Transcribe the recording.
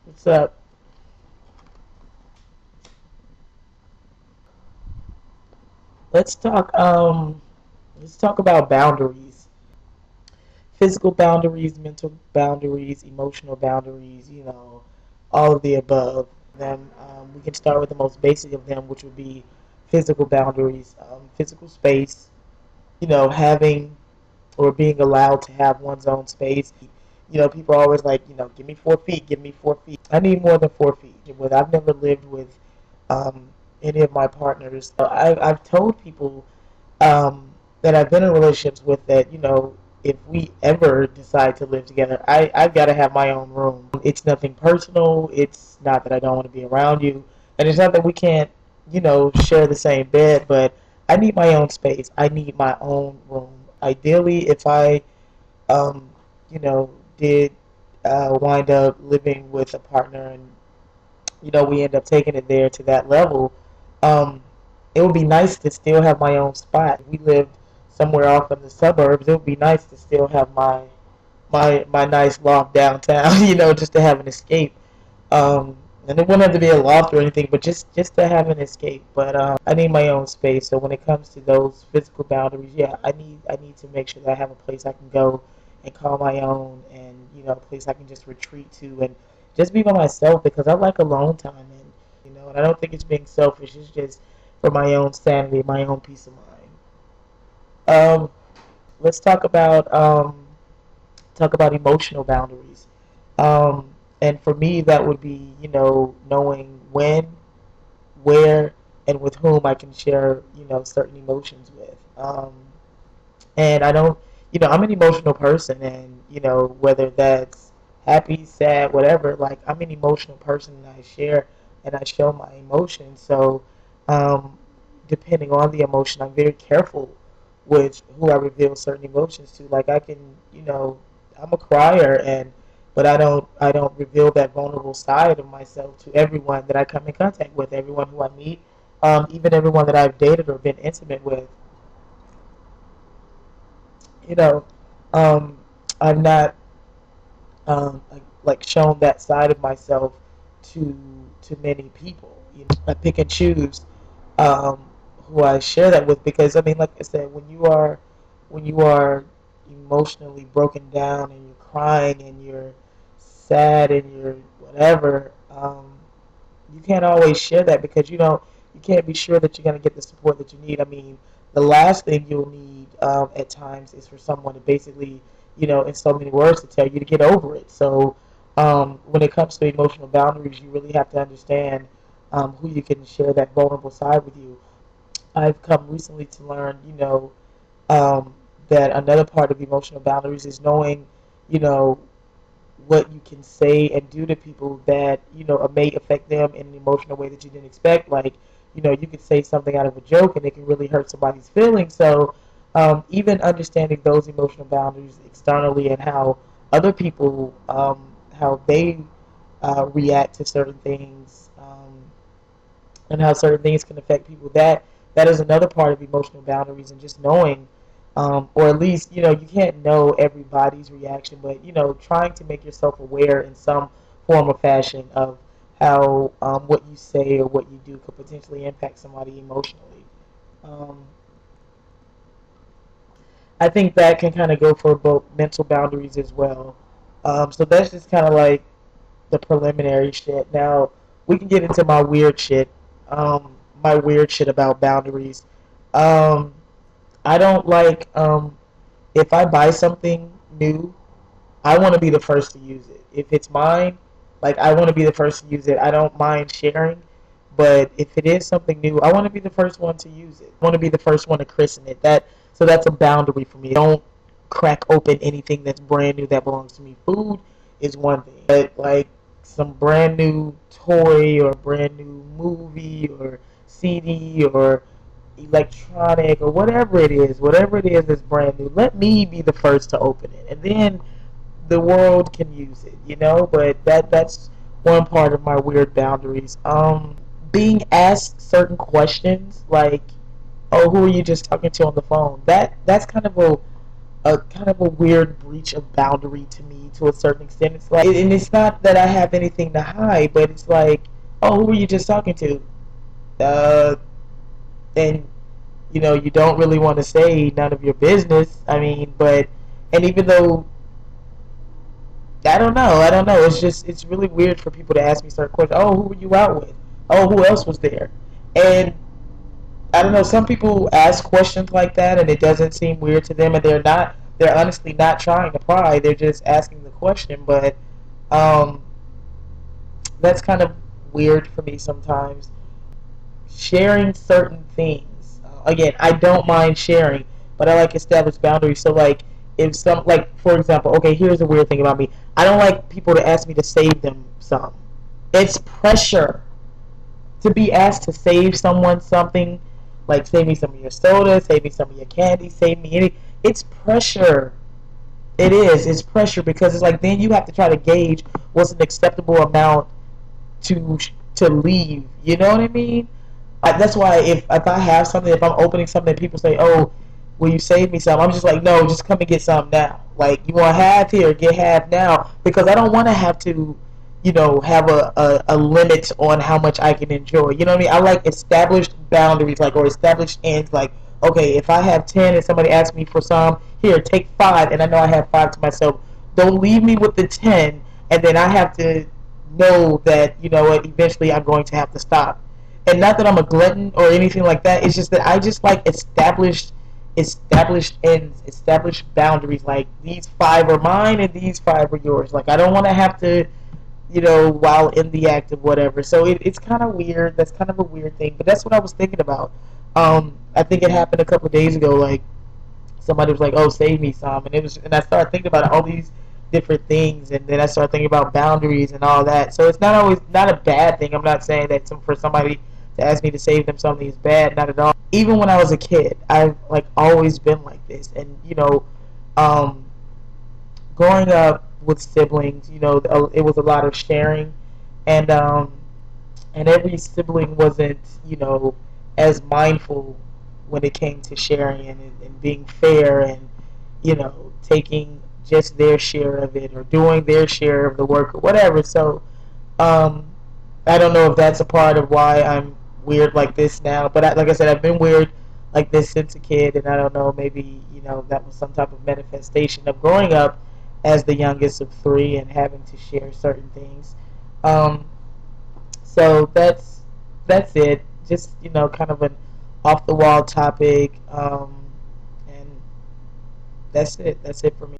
What's up? Let's talk. Let's talk about boundaries. Physical boundaries, mental boundaries, emotional boundaries. All of the above. Then we can start with the most basic of them, which would be physical boundaries. Physical space. Having or being allowed to have one's own space. People are always like, give me 4 feet, give me 4 feet. I need more than 4 feet. But I've never lived with um, any of my partners. I've told people that I've been in relationships with that, if we ever decide to live together, I've got to have my own room. It's nothing personal. It's not that I don't want to be around you. And it's not that we can't, share the same bed, but I need my own space. I need my own room. Ideally, if I, did wind up living with a partner and, we end up taking it there to that level, um, it would be nice to still have my own spot. If we lived somewhere off in the suburbs, it would be nice to still have my nice loft downtown, just to have an escape. And it wouldn't have to be a loft or anything, but just to have an escape. But I need my own space. So when it comes to those physical boundaries, yeah, I need to make sure that I have a place I can go and call my own, and a place I can just retreat to and just be by myself because I like alone time, and I don't think it's being selfish. It's just for my own sanity, my own peace of mind. Let's talk about emotional boundaries. And for me, that would be, knowing when, where, and with whom I can share, certain emotions with. And I don't, I'm an emotional person, and whether that's happy, sad, whatever. Like, I'm an emotional person, and I share and I show my emotions. So, um, depending on the emotion, I'm very careful with who I reveal certain emotions to. Like, I can, I'm a crier, and but I don't reveal that vulnerable side of myself to everyone that I come in contact with, everyone who I meet, even everyone that I've dated or been intimate with. You know, um, I've not like shown that side of myself to many people. I pick and choose um, who I share that with because I mean, like I said, when you are emotionally broken down and you're crying and you're sad and you're whatever, you can't always share that because you can't be sure that you're going to get the support that you need. I mean, the last thing you'll need at times is for someone to basically, in so many words, to tell you to get over it. So when it comes to emotional boundaries, you really have to understand who you can share that vulnerable side with you. I've come recently to learn, um, that another part of emotional boundaries is knowing, you know, what you can say and do to people that may affect them in an emotional way that you didn't expect. Like, you could say something out of a joke and it can really hurt somebody's feelings. So, even understanding those emotional boundaries externally and how other people, how they react to certain things, and how certain things can affect people. That is another part of emotional boundaries, and just knowing, or at least you can't know everybody's reaction, but trying to make yourself aware in some form or fashion of how what you say or what you do could potentially impact somebody emotionally. Um, I think that can kind of go for both mental boundaries as well. So that's just kind of like the preliminary shit. Now we can get into my weird shit. My weird shit about boundaries. Um, I don't like if I buy something new, I want to be the first to use it. If it's mine, like I want to be the first to use it. I don't mind sharing, but if it is something new, I want to be the first one to use it. I want to be the first one to christen it. That's a boundary for me. Don't crack open anything that's brand new that belongs to me. Food is one thing, but like some brand new toy or brand new movie or CD or electronic or whatever it is that's brand new, let me be the first to open it, and then the world can use it, But that's one part of my weird boundaries. Being asked certain questions like, "Oh, who are you just talking to on the phone?" That's kind of a kind of a weird breach of boundary to me to a certain extent. It's like, and it's not that I have anything to hide, but it's like, oh, who were you just talking to? Uh, and you don't really want to say none of your business. I mean, but and even though I don't know. It's really weird for people to ask me certain questions. Oh, who were you out with? Oh, who else was there? And I don't know. Some people ask questions like that, and it doesn't seem weird to them, and they're honestly not trying to pry. They're just asking the question, but um, that's kind of weird for me sometimes. Sharing certain things. Again, I don't mind sharing, but I like established boundaries. So, like, if some, like, for example, okay, here's the weird thing about me. I don't like people to ask me to save them some. It's pressure to be asked to save someone something, like save me some of your soda, save me some of your candy, save me any. It's pressure. It is. It's pressure because it's like then you have to try to gauge what's an acceptable amount to to leave. You know what I mean? That's why if I have something, if I'm opening something, and people say, "Oh, will you save me some?" I'm just like, "No, just come and get some now. Like you want half here, get half now," because I don't want to have to, have a limit on how much I can enjoy. You know what I mean? I like established boundaries, like or established ends. Like, okay, if I have 10 and somebody asks me for some, here, take 5, and I know I have 5 to myself. Don't leave me with the 10, and then I have to know that what, eventually I'm going to have to stop. And not that I'm a glutton or anything like that. It's just that I just like established ends, established boundaries. Like these 5 are mine and these 5 are yours. Like I don't want to have to, while in the act of whatever. So it's kind of weird. That's kind of a weird thing. But that's what I was thinking about. I think it happened a couple of days ago. Like somebody was like, "Oh, save me some," and I started thinking about all these different things, and then I started thinking about boundaries and all that. So it's not always not a bad thing. I'm not saying that for somebody to ask me to save them something is bad, not at all. Even when I was a kid, I've like always been like this, and um, growing up with siblings, it was a lot of sharing, and every sibling wasn't as mindful when it came to sharing and being fair and taking just their share of it or doing their share of the work or whatever. So um, I don't know if that's a part of why I'm weird like this now. But like I said, I've been weird like this since a kid, and I don't know, maybe that was some type of manifestation of growing up as the youngest of 3 and having to share certain things. Um, so that's it. Just kind of an off the wall topic, and that's it. That's it for me.